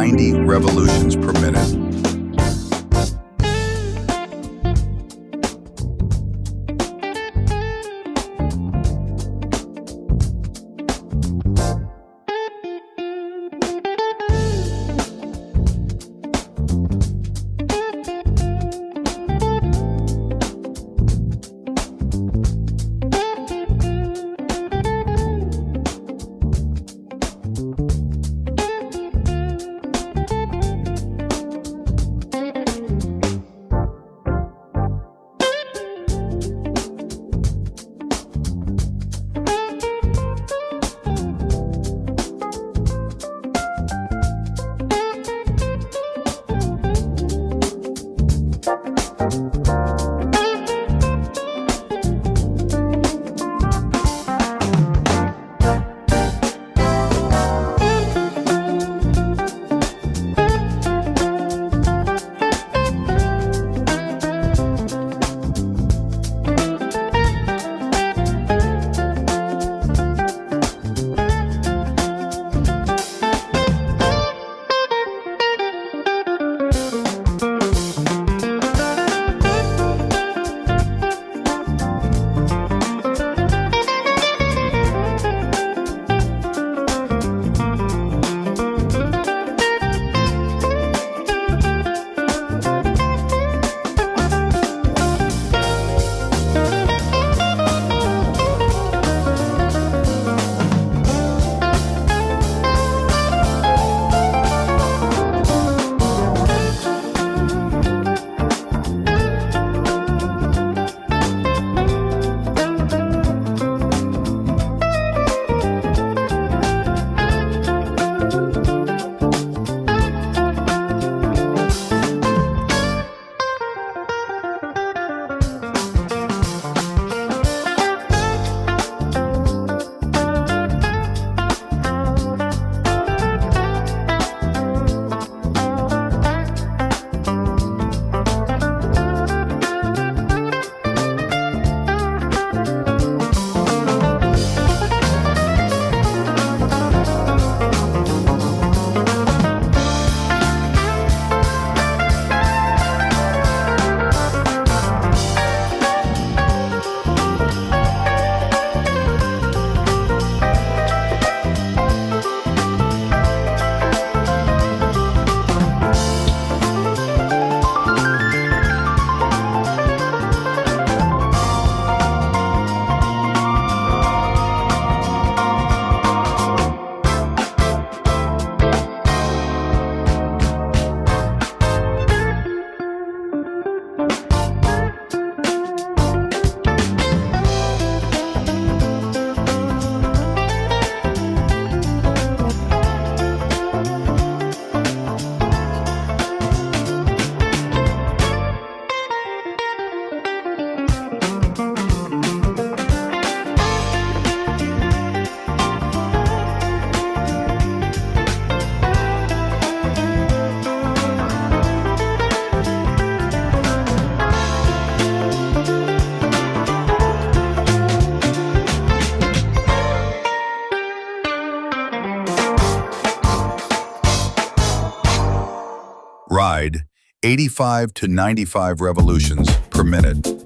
90 revolutions per minute. Ride 85 to 95 revolutions per minute.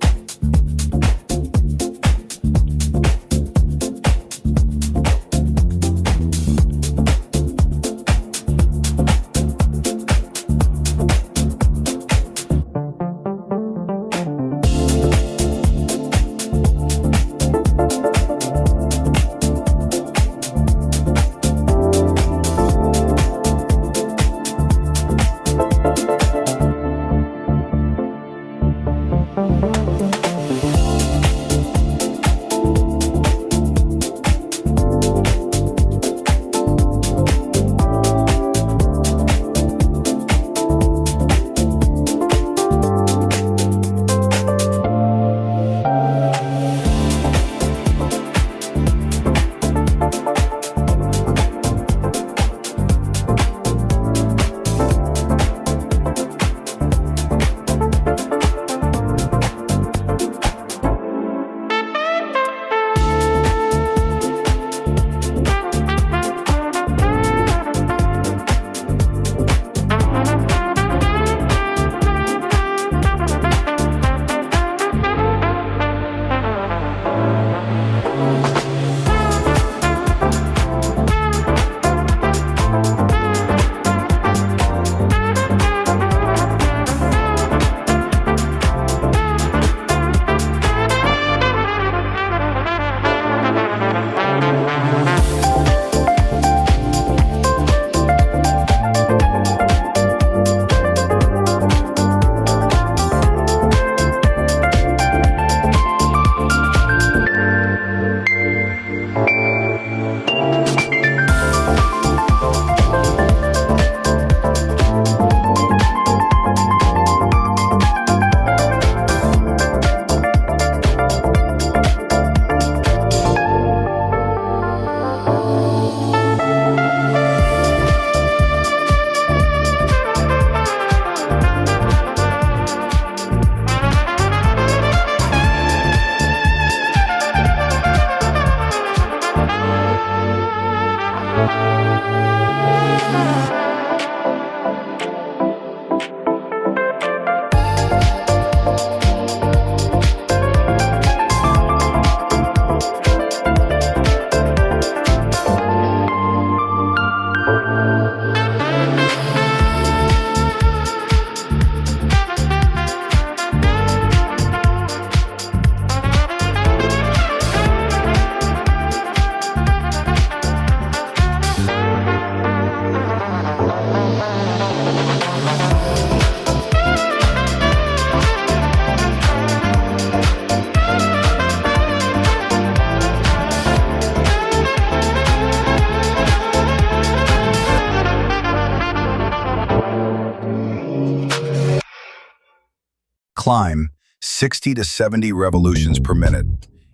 Climb 60 to 70 revolutions per minute.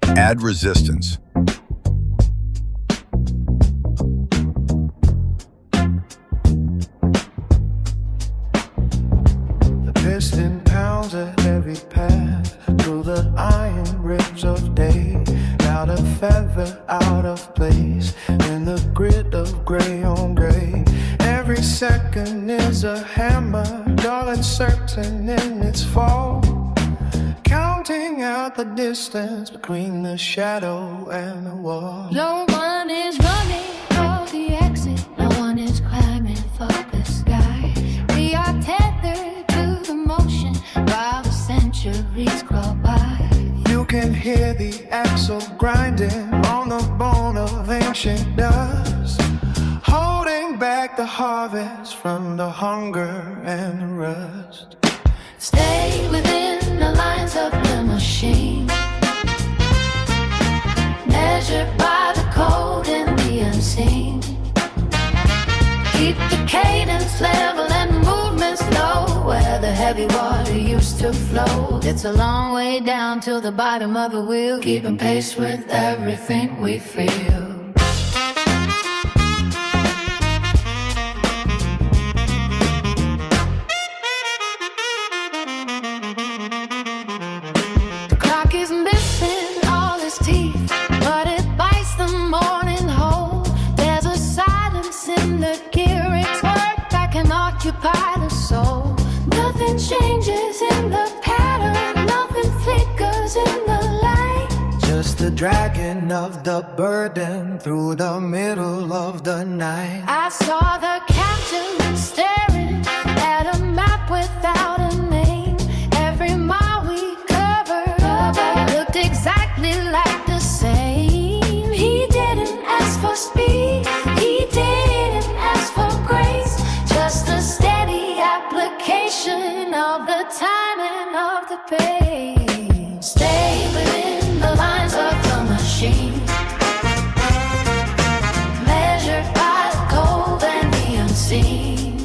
Add resistance. The piston pounds a heavy path through the iron ribs of day. Not a feather out of place in the grid of gray on gray. Every second is a hammer, dull and certain in its fall. Counting out the distance between the shadow and the wall. No one is running for the exit, no one is climbing for the sky. We are tethered to the motion while the centuries crawl by. You can hear the axle grinding on the bone of ancient dust, holding back the harvest from the hunger and the rust. Stay within the lines of the machine, measured by the code and the unseen. Keep the cadence level and the movement slow, where the heavy water used to flow. It's a long way down to the bottom of the wheel, keeping pace with everything we feel. Occupy the soul. Nothing changes in the pattern, nothing flickers in the light. Just the dragging of the burden through the middle of the night. I saw the captain staring at a map without a name. Every mile we covered looked exactly like the same. He didn't ask for speed, he didn't ask for grace, just a steady application of the time and of the pace. Stay within the lines of the machine, measured by the cold and the unseen.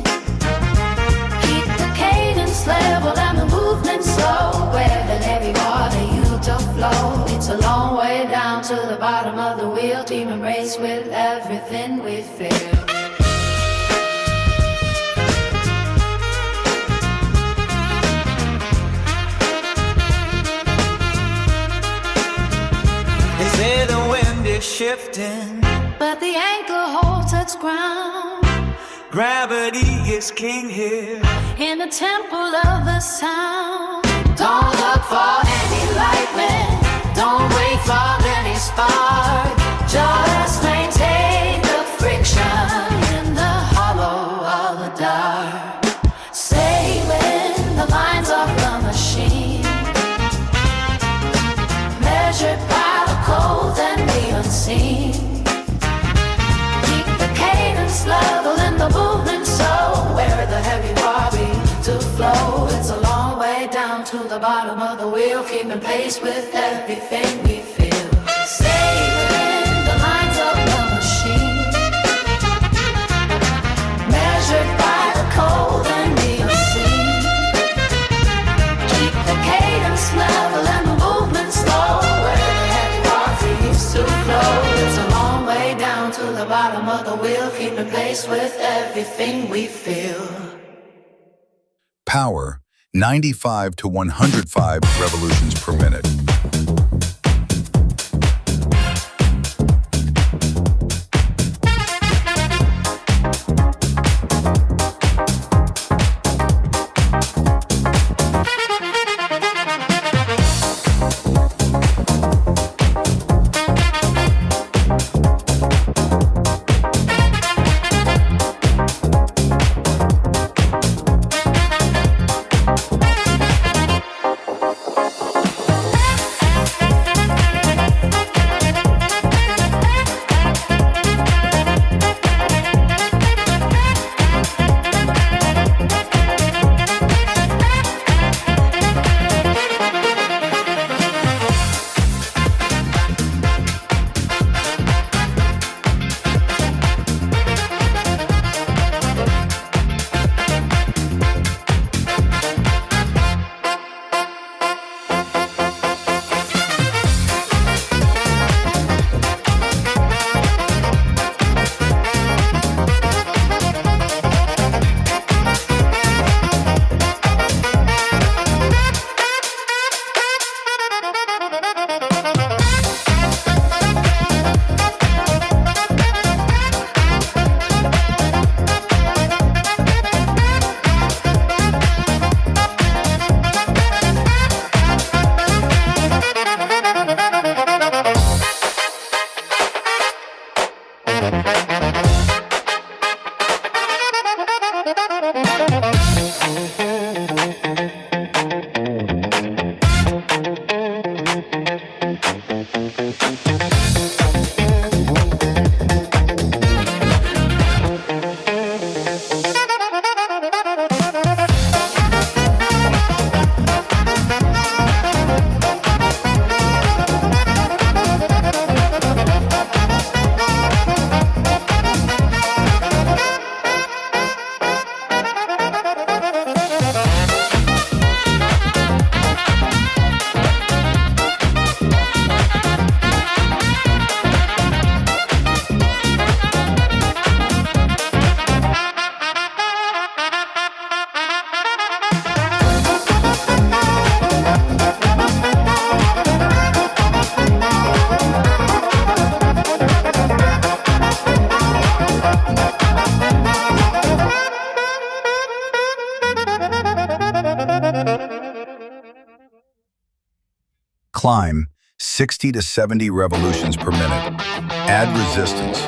Keep the cadence level and the movement slow, where the heavy water used to flow. It's a long way down to the bottom of the wheel, team embrace with everything we feel. Say the wind is shifting, but the anchor holds its ground. gravity is king here. In the temple of the sound. Don't look for any lightning, don't wait for any spark. Just maintain the friction in the hollow of the dark. Stay within the lines of the machine, measured by the cold and the unseen. Keep the cadence level and the movement slow, where the heavy body to flow. It's a long way down to the bottom of the wheel, keeping pace with everything we feel. Stay within the lines of the machine, measured by the cold and the unseen. Keep the cadence level and the movement slow, where the heavy body used to flow. It's a long way down to the bottom of the wheel, keeping pace with everything we feel. Power 95 to 105 revolutions per minute. Climb 60 to 70 revolutions per minute. Add resistance.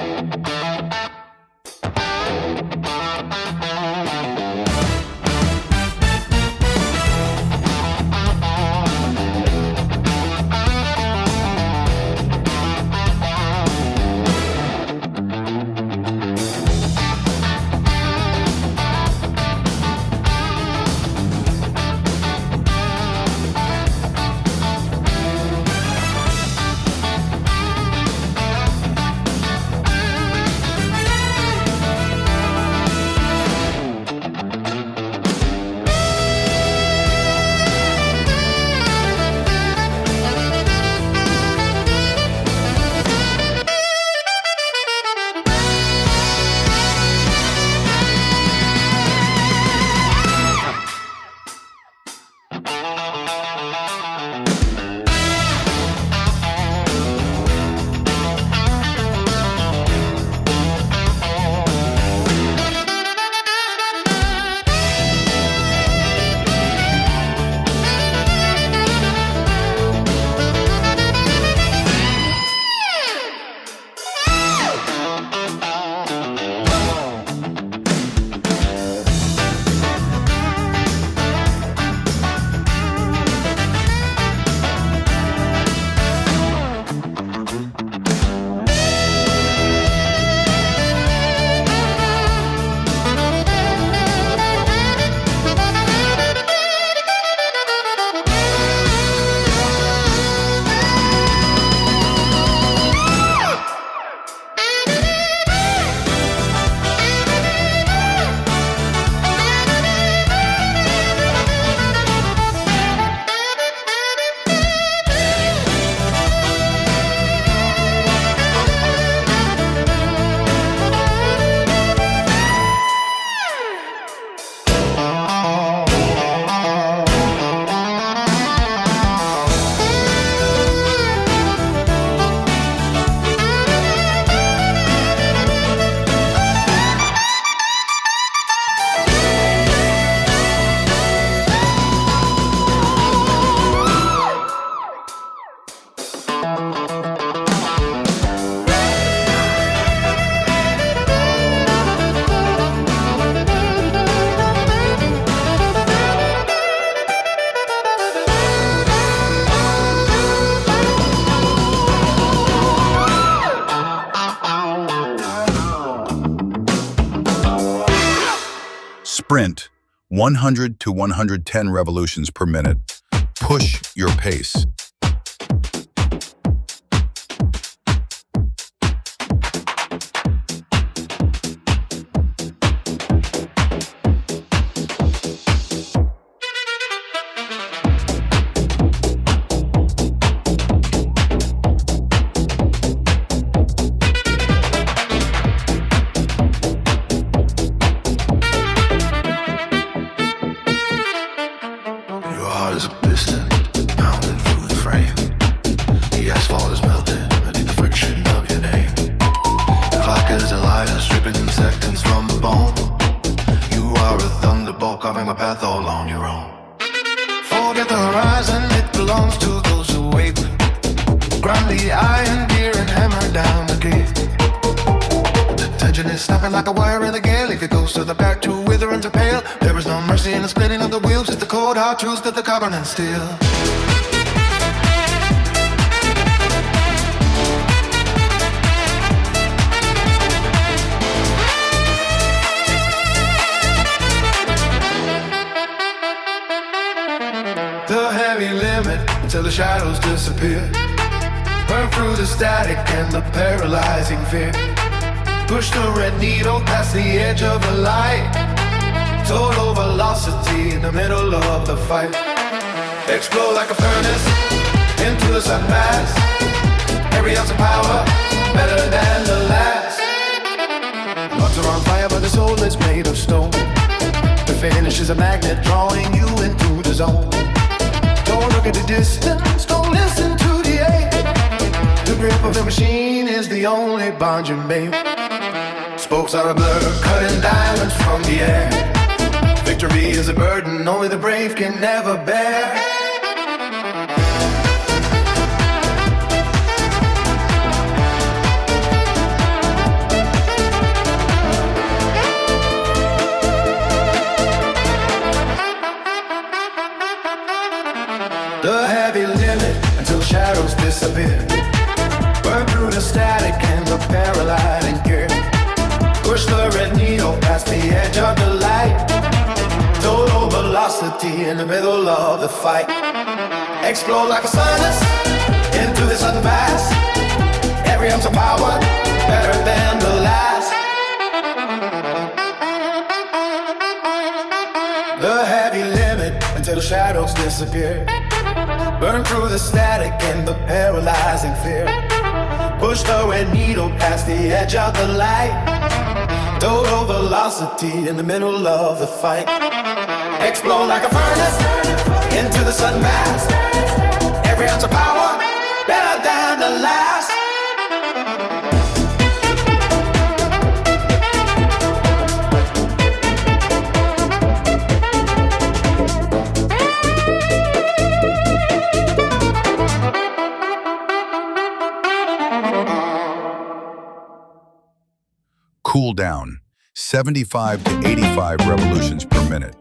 Sprint 100 to 110 revolutions per minute. Push your pace. Snapping like a wire in the gale. If it goes to the back, to wither and to pale. There is no mercy in the splitting of the wheels. It's the cold hard truth that the covenant still. disappear. Burn through the static and the paralyzing fear. Push the red needle past the edge of the light. Total velocity in the middle of the fight. Explode like a furnace into the sunrise. Every ounce of power better than the last. Hearts are on fire but the soul is made of stone. The finish is a magnet drawing you into the zone. Don't look at the distance, don't listen to the aim. The grip of the machine is the only bond you made. Spokes are a blur, cutting diamonds from the air. Victory is a burden only the brave can never bear. The heavy limit until shadows disappear. Burn through the static and the paralyzing gear. Push the red needle past the edge of the light. Total velocity in the middle of the fight. Explode like a furnace into the sunrise. Every ounce of power better than the last. The heavy limit until the shadows disappear. Burn through the static and the paralyzing fear. Push the red needle past the edge of the light. Total velocity in the middle of the fight. Explode like a furnace into the sunrise. Every ounce of power better than the last. Cool down, 75 to 85 revolutions per minute.